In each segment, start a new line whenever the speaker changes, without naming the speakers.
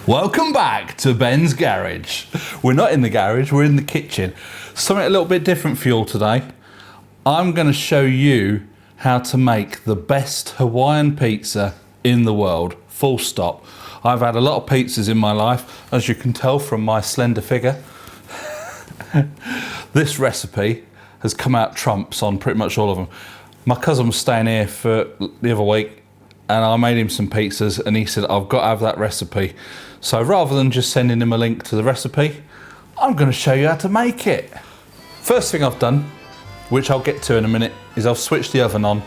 Welcome back to Ben's Garage. We're not in the garage, we're in the kitchen. Something a little bit different for you all today. I'm going to show you how to make the best Hawaiian pizza in the world, full stop. I've had a lot of pizzas in my life, as you can tell from my slender figure. This recipe has come out trumps on pretty much all of them. My cousin was staying here for the other week and I made him some pizzas and he said, I've got to have that recipe. So rather than just sending him a link to the recipe, I'm going to show you how to make it. First thing I've done, which I'll get to in a minute, is I've switched the oven on.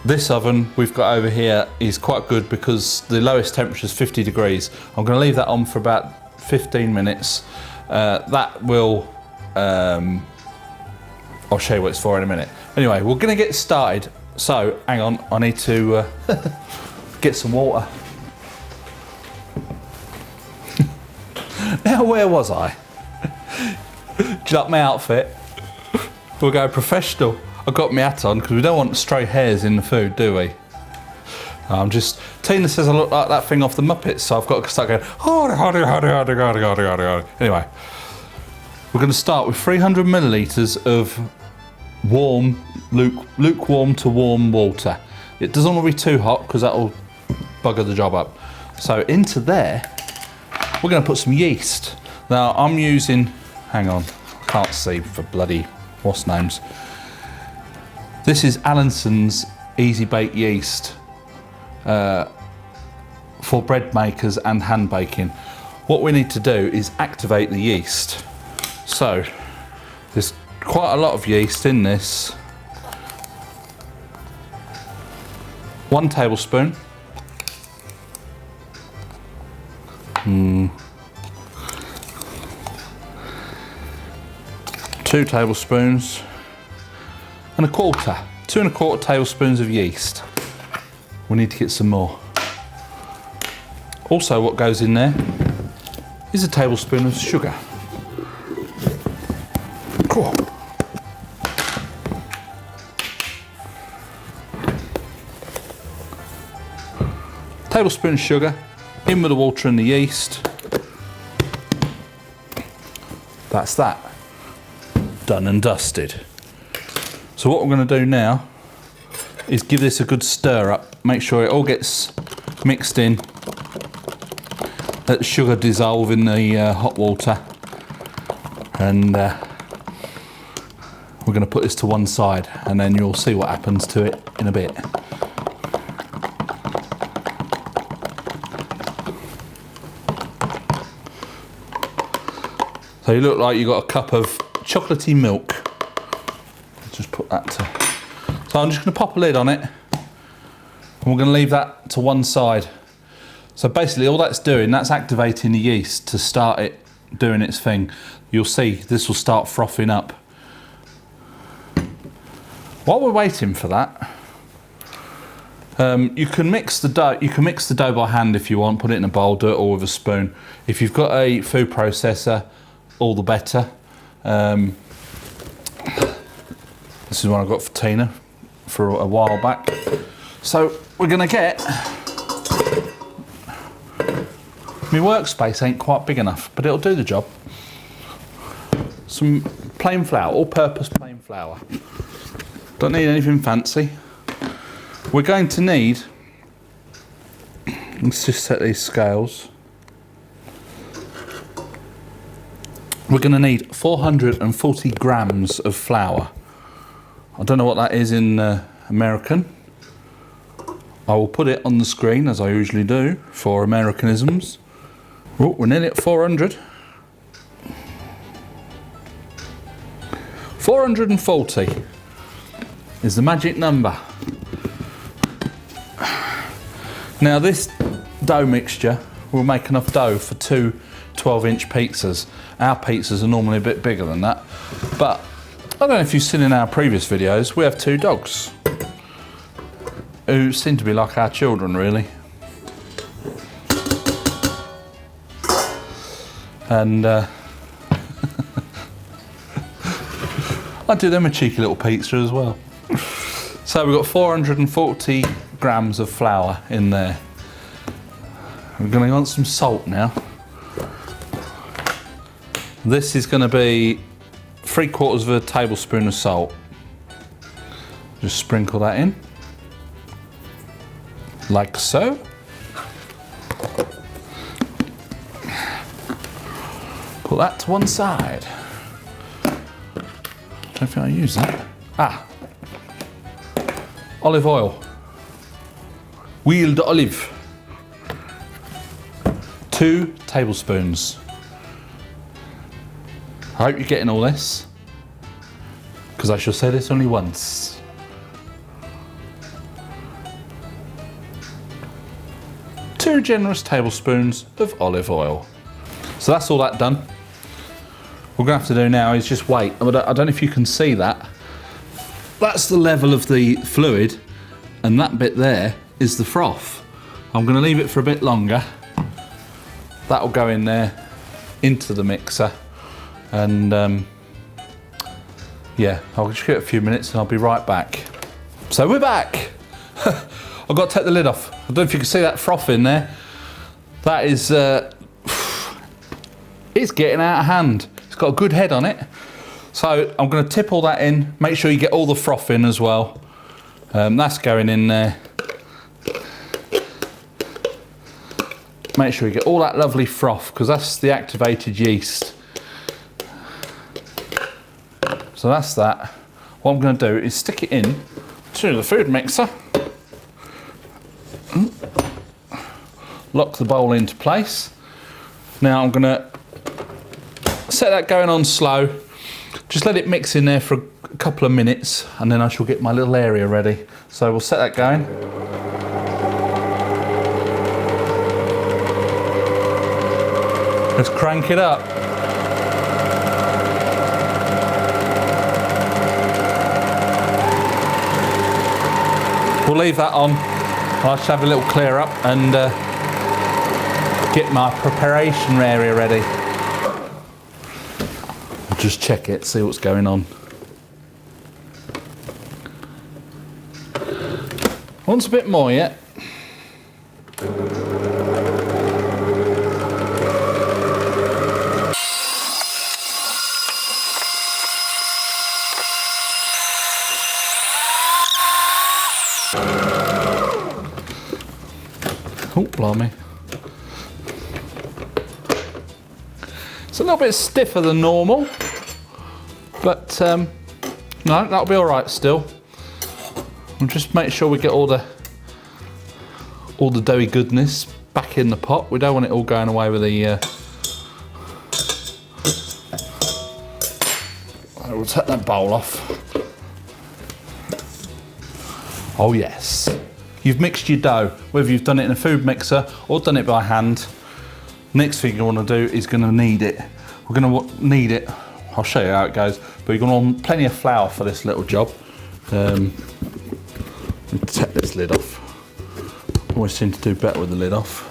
This oven we've got over here is quite good because the lowest temperature is 50 degrees. I'm going to leave that on for about 15 minutes. That will, I'll show you what it's for in a minute. Anyway, we're going to get started. So, hang on, I need to get some water. Now, where was I? Do you like my outfit? We'll go professional. I've got my hat on because we don't want stray hairs in the food, do we? Tina says I look like that thing off the Muppets, so I've got to start going, Anyway, we're going to start with 300 millilitres of warm, lukewarm to warm water. It doesn't want to be too hot because that'll bugger the job up. So into there, we're going to put some yeast. Now I'm using, hang on, I can't see for bloody what's names. This is Allinson's Easy Bake Yeast for bread makers and hand baking. What we need to do is activate the yeast. So there's quite a lot of yeast in this. 1 tablespoon. 2 tablespoons and a quarter. 2 1/4 tablespoons of yeast. We need to get some more. Also, what goes in there is a tablespoon of sugar. Cool. Tablespoon of sugar, in with the water and the yeast. That's that. Done and dusted. So what we're going to do now is give this a good stir up. Make sure it all gets mixed in. Let the sugar dissolve in the hot water. And we're going to put this to one side and then you'll see what happens to it in a bit. So you look like you've got a cup of chocolatey milk. Just put that to... So I'm just going to pop a lid on it and we're going to leave that to one side. So basically all that's doing, that's activating the yeast to start it doing its thing. You'll see this will start frothing up. While we're waiting for that, you can mix the dough. You can mix the dough by hand if you want. Put it in a bowl, do it all with a spoon. If you've got a food processor, all the better. This is one I got for Tina for a while back. So we're gonna get, my workspace ain't quite big enough, but it'll do the job. Some plain flour, all-purpose plain flour. Don't need anything fancy. We're going to need, let's just set these scales. We're going to need 440 grams of flour. I don't know what that is in American. I will put it on the screen as I usually do for Americanisms. Oh, we're nearly at 400. 440 is the magic number. Now this dough mixture will make enough dough for 2 12-inch pizzas. Our pizzas are normally a bit bigger than that, but I don't know if you've seen in our previous videos, we have 2 dogs who seem to be like our children really. And I do them a cheeky little pizza as well. So we've got 440 grams of flour in there. We're going to want some salt now. This is going to be 3/4 of a tablespoon of salt. Just sprinkle that in, like so. Put that to one side. Don't think I use that. Olive oil. Wheeled olive. 2 tablespoons. I hope you're getting all this, because I shall say this only once. Two generous tablespoons of olive oil. So that's all that done. What we're going to have to do now is just wait. I don't know if you can see that. That's the level of the fluid, and that bit there is the froth. I'm going to leave it for a bit longer. That'll go in there, into the mixer, and yeah, I'll just give it a few minutes and I'll be right back. So we're back. I've got to take the lid off. I don't know if you can see that froth in there. That is, it's getting out of hand. It's got a good head on it. So I'm going to tip all that in, make sure you get all the froth in as well. That's going in there. Make sure you get all that lovely froth, because that's the activated yeast. So that's that. What I'm going to do is stick it in to the food mixer. Lock the bowl into place. Now I'm going to set that going on slow. Just let it mix in there for a couple of minutes, and then I shall get my little area ready. So we'll set that going. Let's crank it up. We'll leave that on. I'll just have a little clear up and get my preparation area ready. I'll just check it, see what's going on. Wants a bit more yet. Oh, blimey. It's a little bit stiffer than normal, but no, that'll be all right still. We'll just make sure we get all the doughy goodness back in the pot. We don't want it all going away with the... We'll take that bowl off. Oh yes. You've mixed your dough, whether you've done it in a food mixer or done it by hand. Next thing you want to do is going to knead it. We're going to need it, I'll show you how it goes, but you're going to want plenty of flour for this little job. Let me take this lid off. Always seem to do better with the lid off.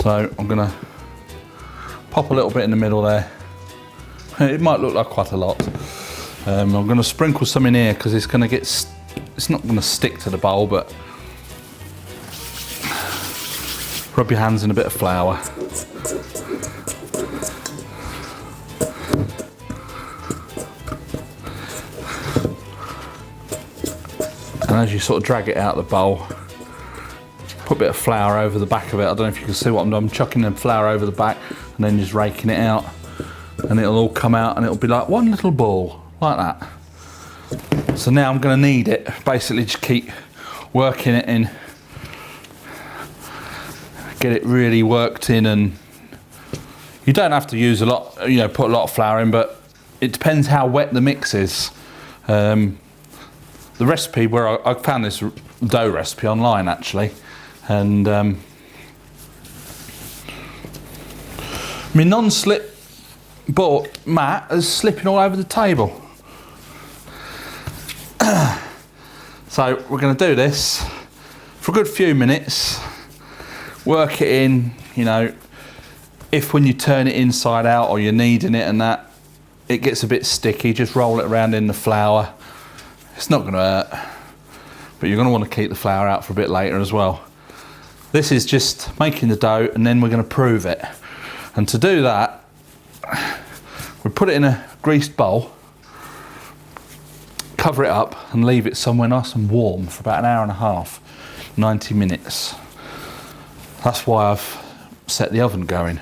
So I'm going to pop a little bit in the middle there. It might look like quite a lot. I'm going to sprinkle some in here because it's going to get... It's not going to stick to the bowl, but rub your hands in a bit of flour. And as you sort of drag it out of the bowl, put a bit of flour over the back of it. I don't know if you can see what I'm doing. I'm chucking the flour over the back and then just raking it out. And it'll all come out and it'll be like one little ball, like that. So now I'm going to knead it. Basically just keep working it in. Get it really worked in, and you don't have to use a lot, you know, put a lot of flour in, but it depends how wet the mix is. The recipe where I found this dough recipe online actually, and my non-slip mat is slipping all over the table. So we're going to do this for a good few minutes, work it in, you know, if when you turn it inside out or you're kneading it and that, it gets a bit sticky, just roll it around in the flour. It's not going to hurt, but you're going to want to keep the flour out for a bit later as well. This is just making the dough and then we're going to prove it. And to do that, we put it in a greased bowl, cover it up and leave it somewhere nice and warm for about an hour and a half, 90 minutes. That's why I've set the oven going.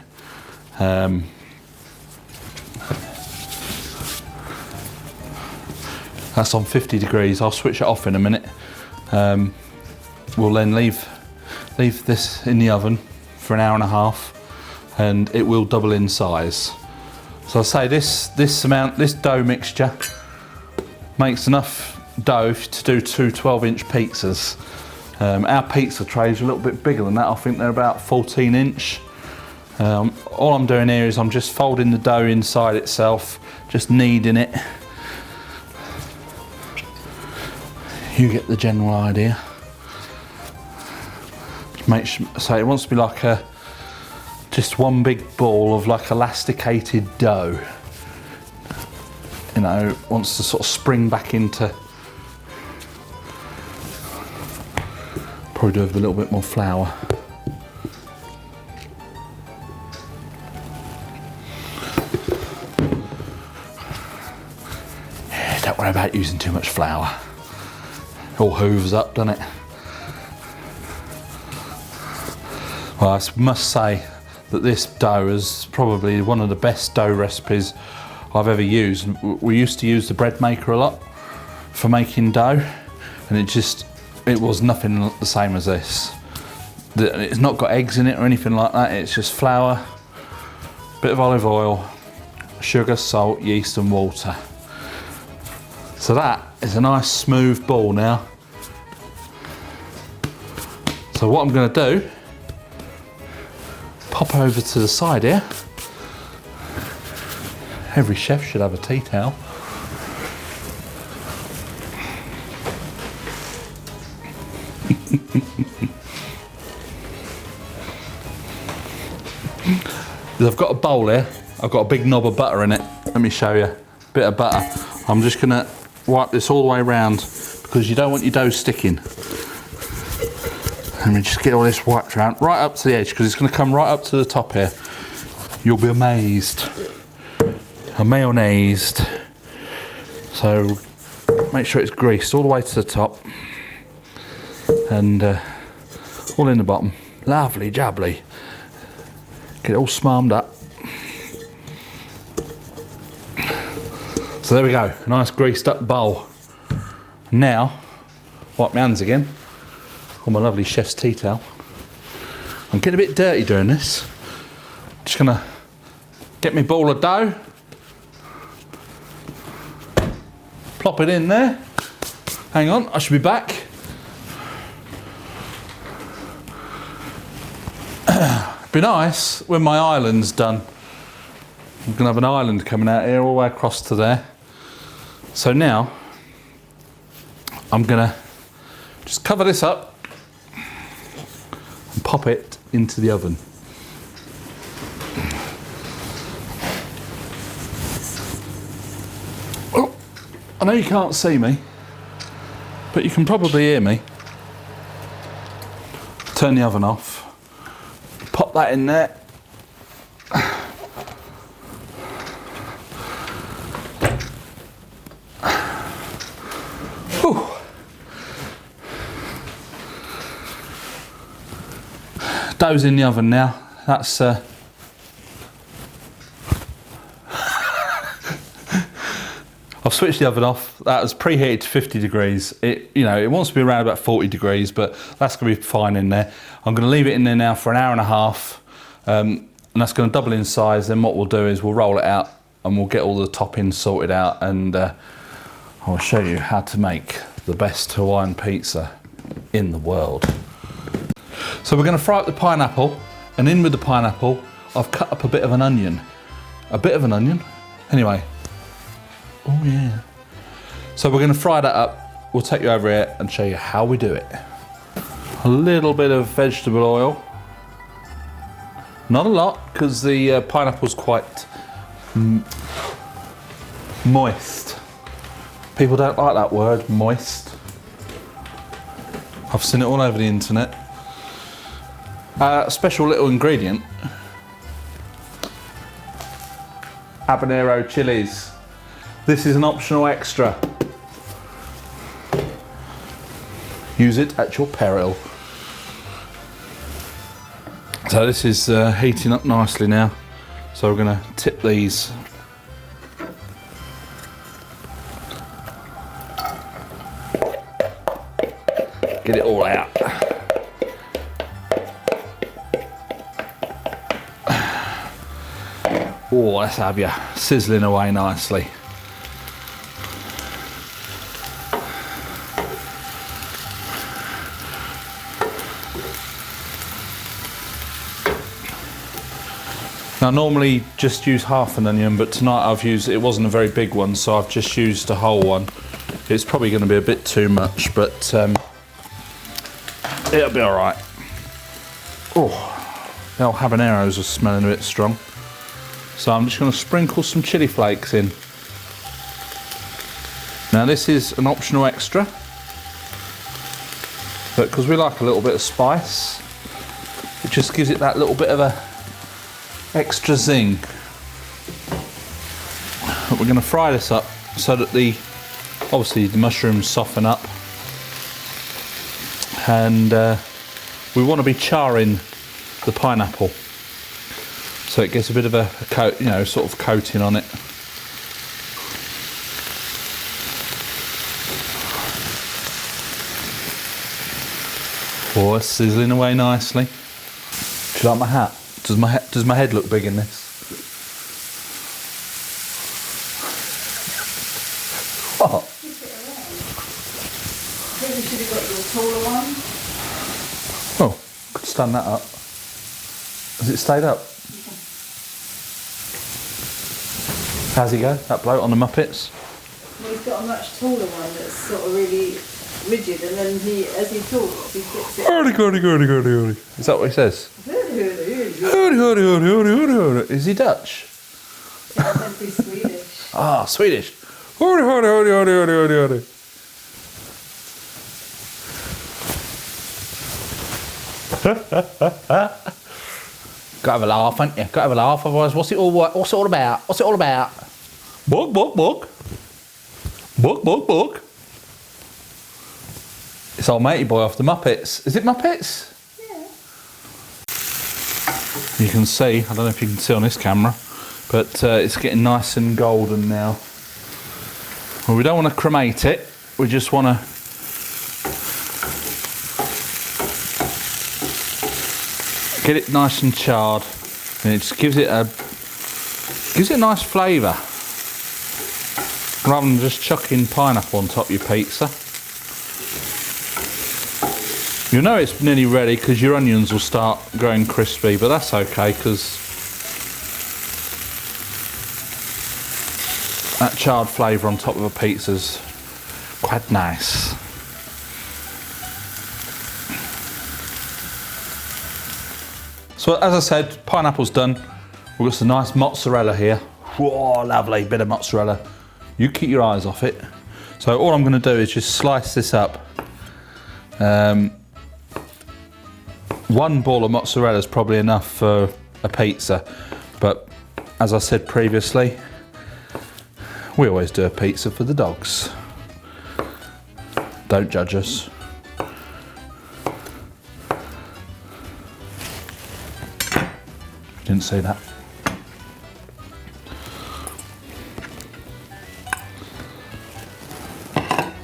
That's on 50 degrees. I'll switch it off in a minute. We'll then leave this in the oven for an hour and a half and it will double in size. So I'll say this dough mixture makes enough dough to do two 12-inch pizzas. Our pizza trays are a little bit bigger than that. I think they're about 14-inch. All I'm doing here is I'm just folding the dough inside itself, just kneading it. You get the general idea. So it wants to be like just one big ball of like elasticated dough. You know, wants to sort of spring back into. Probably do with a little bit more flour. Yeah, don't worry about using too much flour. It all hoovers up, doesn't it? Well, I must say that this dough is probably one of the best dough recipes I've ever used. We used to use the bread maker a lot for making dough, and it was nothing the same as this. It's not got eggs in it or anything like that. It's just flour, bit of olive oil, sugar, salt, yeast and water. So that is a nice smooth ball now. So what I'm going to do, pop over to the side here. Every chef should have a tea towel. I've got a bowl here. I've got a big knob of butter in it. Let me show you. Bit of butter. I'm just going to wipe this all the way around because you don't want your dough sticking. Let me just get all this wiped around right up to the edge because it's going to come right up to the top here. You'll be amazed. Mayonnaised. So make sure it's greased all the way to the top and all in the bottom. Lovely jubbly. Get it all smarmed up. So there we go, a nice greased up bowl. Now, wipe my hands again on my lovely chef's tea towel. I'm getting a bit dirty doing this. Just gonna get my ball of dough, plop it in there. Hang on, I should be back. Be nice when my island's done. I'm gonna have an island coming out here all the way across to there. So now I'm gonna just cover this up and pop it into the oven. Oh, I know you can't see me, but you can probably hear me. Turn the oven off. Pop that in there. Whew. Dough's in the oven now. That's I've switched the oven off. That was preheated to 50 degrees. It wants to be around about 40 degrees, but that's going to be fine in there. I'm going to leave it in there now for an hour and a half, and that's going to double in size. Then what we'll do is we'll roll it out and we'll get all the toppings sorted out, and I'll show you how to make the best Hawaiian pizza in the world. So we're going to fry up the pineapple, and in with the pineapple, I've cut up a bit of an onion. A bit of an onion? Anyway. Oh yeah. So we're going to fry that up. We'll take you over here and show you how we do it. A little bit of vegetable oil. Not a lot, because the pineapple's quite moist. People don't like that word, moist. I've seen it all over the internet. Special little ingredient. Habanero chilies. This is an optional extra. Use it at your peril. So this is heating up nicely now. So we're going to tip these. Get it all out. Oh, let's have you sizzling away nicely. Now normally just use half an onion, but tonight I've used, it wasn't a very big one, so I've just used a whole one. It's probably going to be a bit too much, but it'll be alright. Oh, the old habaneros are smelling a bit strong. So I'm just going to sprinkle some chili flakes in. Now this is an optional extra, but because we like a little bit of spice, it just gives it that little bit of a extra zing. But we're going to fry this up so that obviously the mushrooms soften up, and we want to be charring the pineapple so it gets a bit of a coat, sort of coating on it. Oh, it's sizzling away nicely. Do you like my hat? Does my head look big in this? What?
Maybe you should have got your taller one.
Oh, could stand that up. Has it stayed up?
Yeah.
How's he go? That bloke on the Muppets?
Well, he's got a much taller one that's sort of really rigid, and then as he talks, he flips it.
Is that what he says? Is he Dutch?
Yeah, that'd be Swedish.
Ah, Swedish. Gotta have a laugh, haven't you? Gotta have a laugh, otherwise what's it all about? What's it all about? Bug, bug, bug. Bug, bug, bug. It's old matey boy off the Muppets. Is it Muppets? You can see, I don't know if you can see on this camera, but it's getting nice and golden now. Well, we don't want to cremate it, we just want to get it nice and charred, and it just gives it a nice flavour, rather than just chucking pineapple on top of your pizza. You know it's nearly ready because your onions will start growing crispy, but that's okay because that charred flavour on top of a pizza's quite nice. So as I said, pineapple's done. We've got some nice mozzarella here. Whoa, lovely bit of mozzarella. You keep your eyes off it. So all I'm going to do is just slice this up. One ball of mozzarella is probably enough for a pizza, but as I said previously, we always do a pizza for the dogs. Don't judge us. Didn't see that.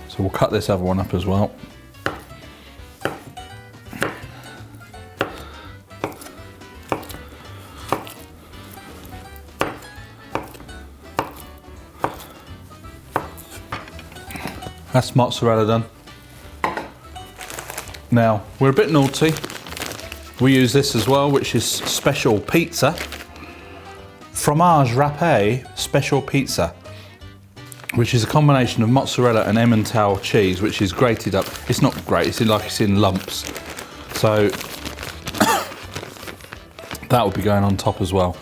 So we'll cut this other one up as well. That's mozzarella done. Now, we're a bit naughty. We use this as well, which is special pizza. Fromage râpé special pizza, which is a combination of mozzarella and Emmental cheese, which is grated up. It's not great, it's in lumps. So that will be going on top as well.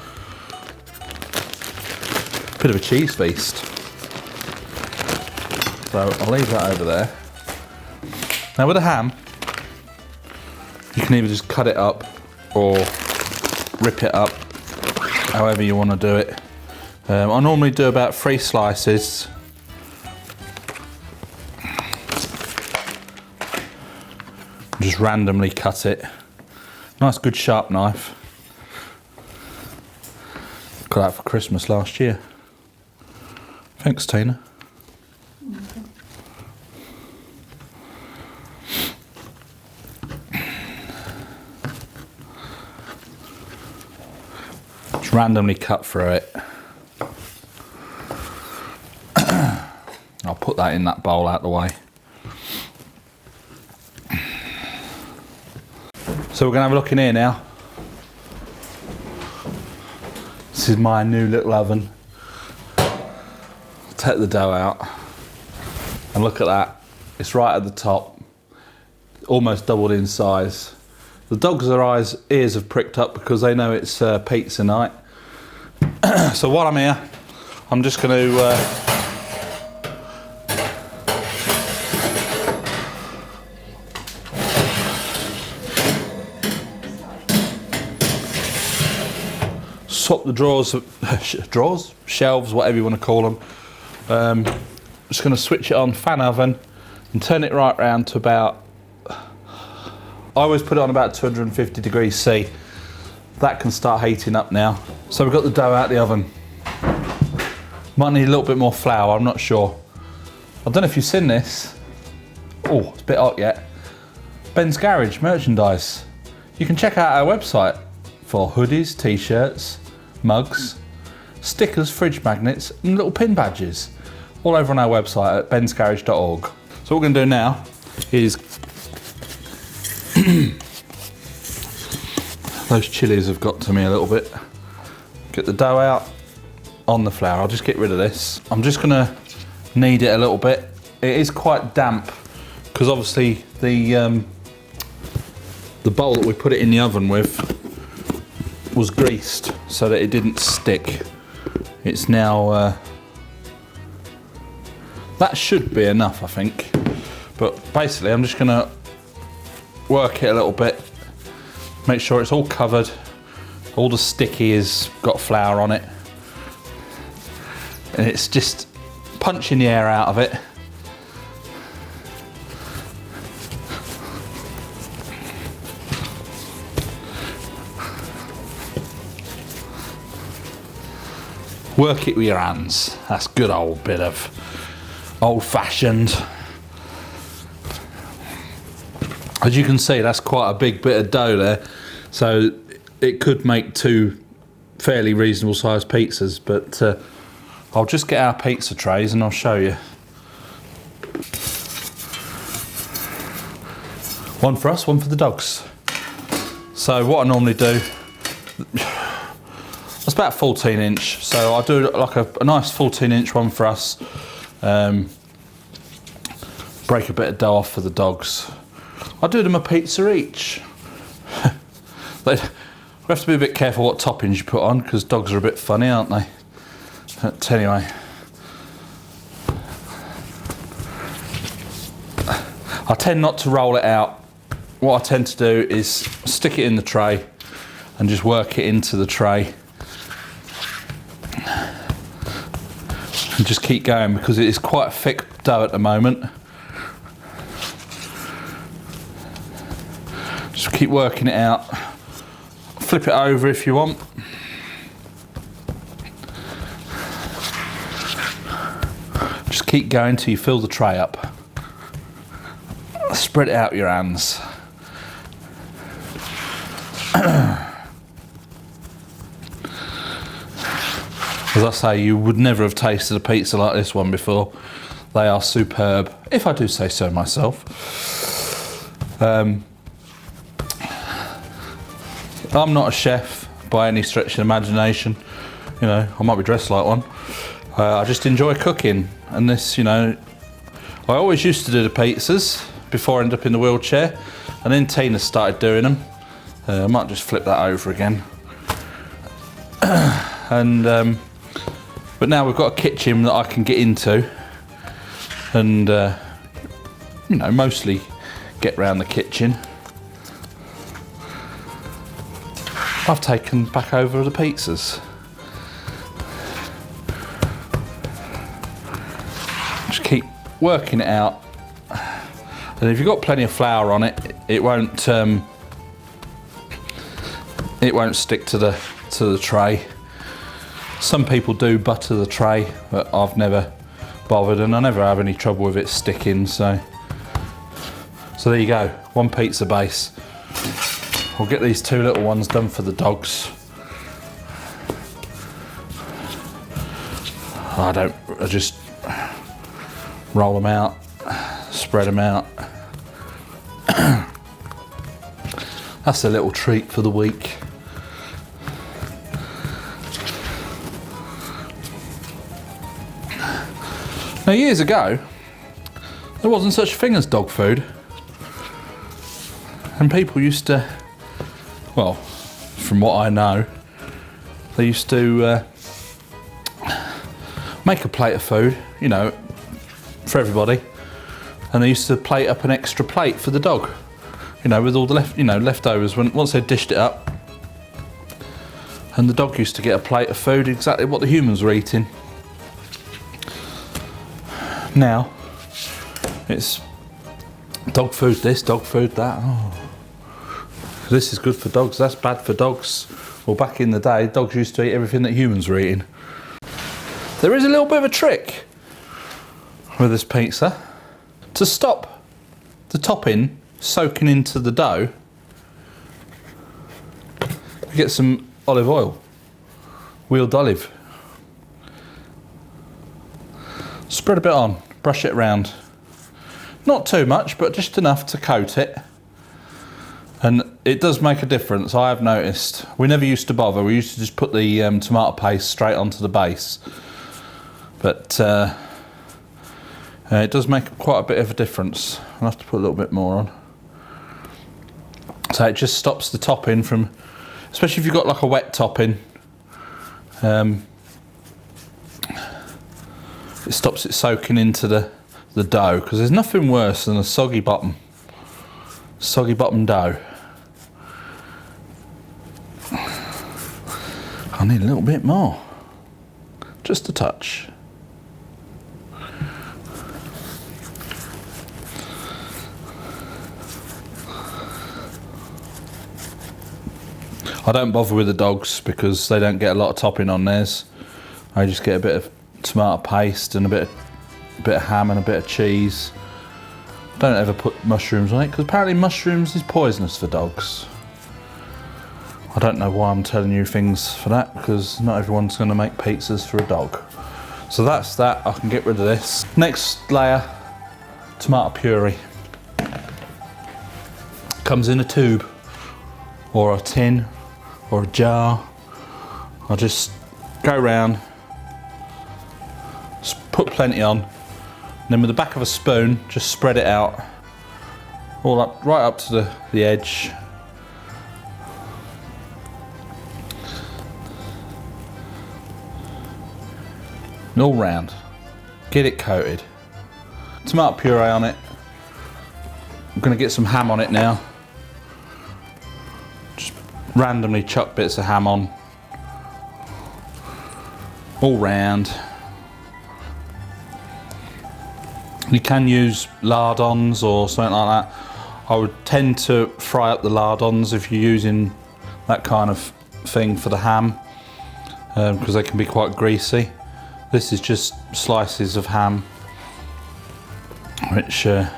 Bit of a cheese feast. So I'll leave that over there. Now with a ham, you can either just cut it up or rip it up, however you want to do it. I normally do about 3 slices. Just randomly cut it. Nice good sharp knife. Got that for Christmas last year. Thanks, Tina. Just randomly cut through it. I'll put that in that bowl out the way. So we're going to have a look in here now. This is my new little oven. Take the dough out and look at that. It's right at the top, almost doubled in size. The dogs' ears have pricked up because they know it's pizza night. So while I'm here, I'm just going to swap the shelves, whatever you want to call them. Just going to switch it on fan oven and turn it right round to about, I always put it on about 250 degrees C. That can start heating up now. So we've got the dough out of the oven. Might need a little bit more flour, I'm not sure. I don't know if you've seen this. Oh, it's a bit hot yet. Ben's Garage merchandise. You can check out our website for hoodies, t-shirts, mugs, stickers, fridge magnets and little pin badges, all over on our website at bensgarage.org. So what we're going to do now is those chilies have got to me a little bit. Get the dough out on the flour. I'll just get rid of this. I'm just going to knead it a little bit. It is quite damp because obviously the bowl that we put it in the oven with was greased so that it didn't stick. It's now that should be enough, I think, but basically I'm just gonna work it a little bit, make sure it's all covered, all the sticky has got flour on it, and it's just punching the air out of it. Work it with your hands. That's good old bit of old-fashioned. As you can see, that's quite a big bit of dough there, so it could make 2 fairly reasonable sized pizzas, but I'll just get our pizza trays and I'll show you. One for us, one for the dogs. So what I normally do, it's about 14 inch, so I'll do like a nice 14 inch one for us. Break a bit of dough off for the dogs. I'll do them a pizza each. We have to be a bit careful what toppings you put on because dogs are a bit funny, aren't they? But anyway, I tend not to roll it out. What I tend to do is stick it in the tray and just work it into the tray. And just keep going because it is quite a thick dough at the moment. Just keep working it out. Flip it over if you want. Just keep going till you fill the tray up. Spread it out with your hands. As I say, you would never have tasted a pizza like this one before. They are superb, if I do say so myself. I'm not a chef by any stretch of the imagination. You know, I might be dressed like one. I just enjoy cooking, and this, you know, I always used to do the pizzas before I ended up in the wheelchair, and then Tina started doing them. I might just flip that over again. And but now we've got a kitchen that I can get into and you know, mostly get round the kitchen. I've taken back over the pizzas. Just keep working it out. And if you've got plenty of flour on it, it won't stick to the tray. Some people do butter the tray, but I've never bothered, and I never have any trouble with it sticking. So there you go, one pizza base. We'll get these two little ones done for the dogs. I just roll them out, spread them out. That's a little treat for the week. Now, years ago, there wasn't such a thing as dog food. And people used to, well, from what I know, they used to make a plate of food, you know, for everybody. And they used to plate up an extra plate for the dog, you know, with all the leftovers. Once they dished it up, and the dog used to get a plate of food exactly what the humans were eating. Now, it's dog food this, dog food that. Oh, this is good for dogs, that's bad for dogs. Well, back in the day, dogs used to eat everything that humans were eating. There is a little bit of a trick with this pizza. To stop the topping soaking into the dough, you get some olive oil, wheeled olive. Spread a bit on, brush it around. Not too much, but just enough to coat it. And it does make a difference, I have noticed. We never used to bother, we used to just put the tomato paste straight onto the base. But it does make quite a bit of a difference. I'll have to put a little bit more on. So it just stops the topping from, especially if you've got like a wet topping, it stops it soaking into the dough, because there's nothing worse than a soggy bottom dough. I need a little bit more, just a touch. I don't bother with the dogs because they don't get a lot of topping on theirs. I just get a bit of tomato paste and a bit of ham and a bit of cheese. Don't ever put mushrooms on it, because apparently mushrooms is poisonous for dogs. I don't know why I'm telling you things for that, because not everyone's going to make pizzas for a dog. So that's that. I can get rid of this. Next layer, tomato puree. Comes in a tube or a tin or a jar. I'll just go round, put plenty on, and then with the back of a spoon just spread it out all up, right up to the edge. And all round, get it coated. Tomato puree on it. I'm going to get some ham on it now. Just randomly chuck bits of ham on, all round. You can use lardons or something like that. I would tend to fry up the lardons if you're using that kind of thing for the ham, because they can be quite greasy. This is just slices of ham, which there's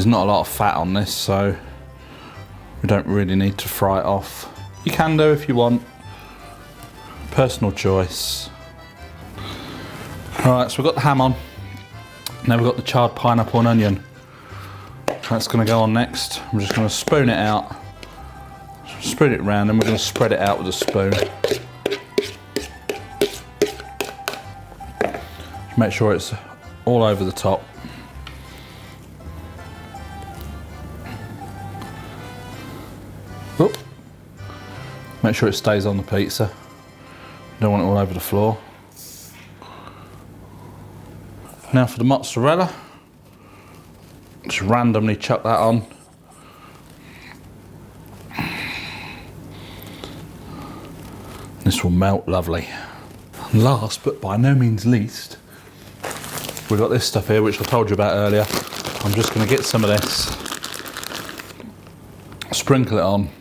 not a lot of fat on this, so we don't really need to fry it off. You can do if you want, personal choice. Alright, so we've got the ham on. Now we've got the charred pineapple and onion. That's going to go on next. I'm just going to spoon it out. Spread it around, and we're going to spread it out with a spoon. Make sure it's all over the top. Oop. Make sure it stays on the pizza. Don't want it all over the floor. Now for the mozzarella, just randomly chuck that on. This will melt lovely. And last but by no means least, we've got this stuff here which I told you about earlier. I'm just going to get some of this, sprinkle it on.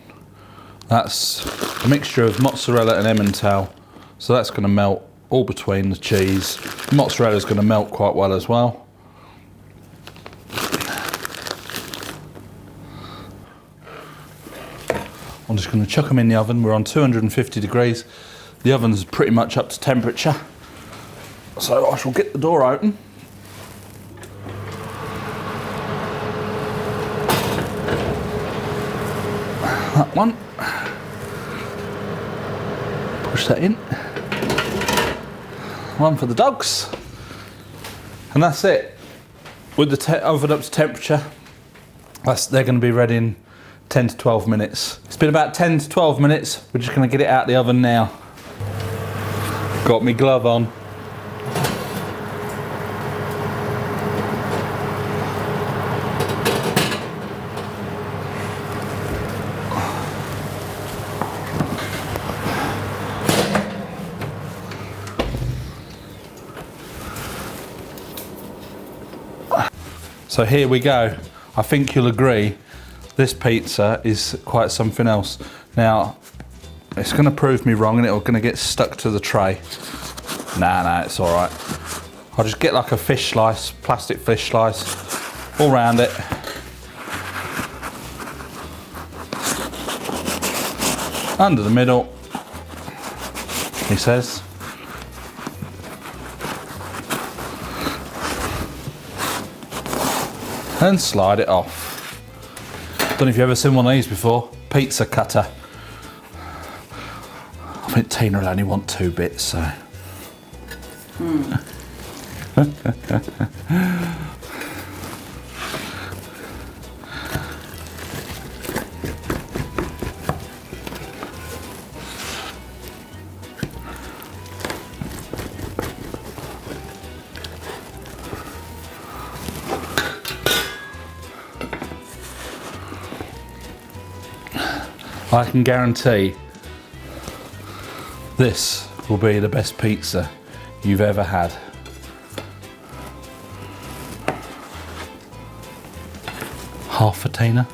That's a mixture of mozzarella and Emmental, so that's going to melt all between the cheese. The mozzarella is going to melt quite well as well. I'm just going to chuck them in the oven. We're on 250 degrees. The oven's pretty much up to temperature, so I shall get the door open. That one. Push that in. One for the dogs. And that's it. With the oven up to temperature, they're going to be ready in 10 to 12 minutes. It's been about 10 to 12 minutes. We're just going to get it out of the oven now. Got my glove on. So here we go. I think you'll agree this pizza is quite something else. Now, it's going to prove me wrong and it's going to get stuck to the tray. Nah, it's all right. I'll just get like a fish slice, plastic fish slice, all round it. Under the middle, he says. And slide it off. Don't know if you've ever seen one of these before. Pizza cutter. I think Tina will only want 2 bits, so. I can guarantee this will be the best pizza you've ever had. Half for Tina.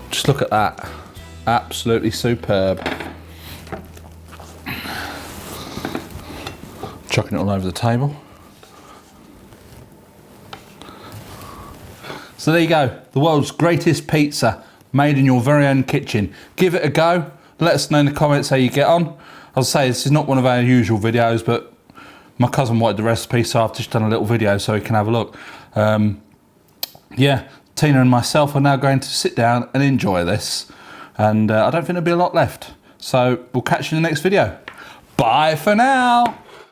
Just look at that. Absolutely superb. Chucking it all over the table. So there you go, the world's greatest pizza made in your very own kitchen. Give it a go. Let us know in the comments how you get on. As I say, this is not one of our usual videos, but my cousin wanted the recipe, so I've just done a little video so he can have a look. Yeah, Tina and myself are now going to sit down and enjoy this. And I don't think there'll be a lot left. So we'll catch you in the next video. Bye for now.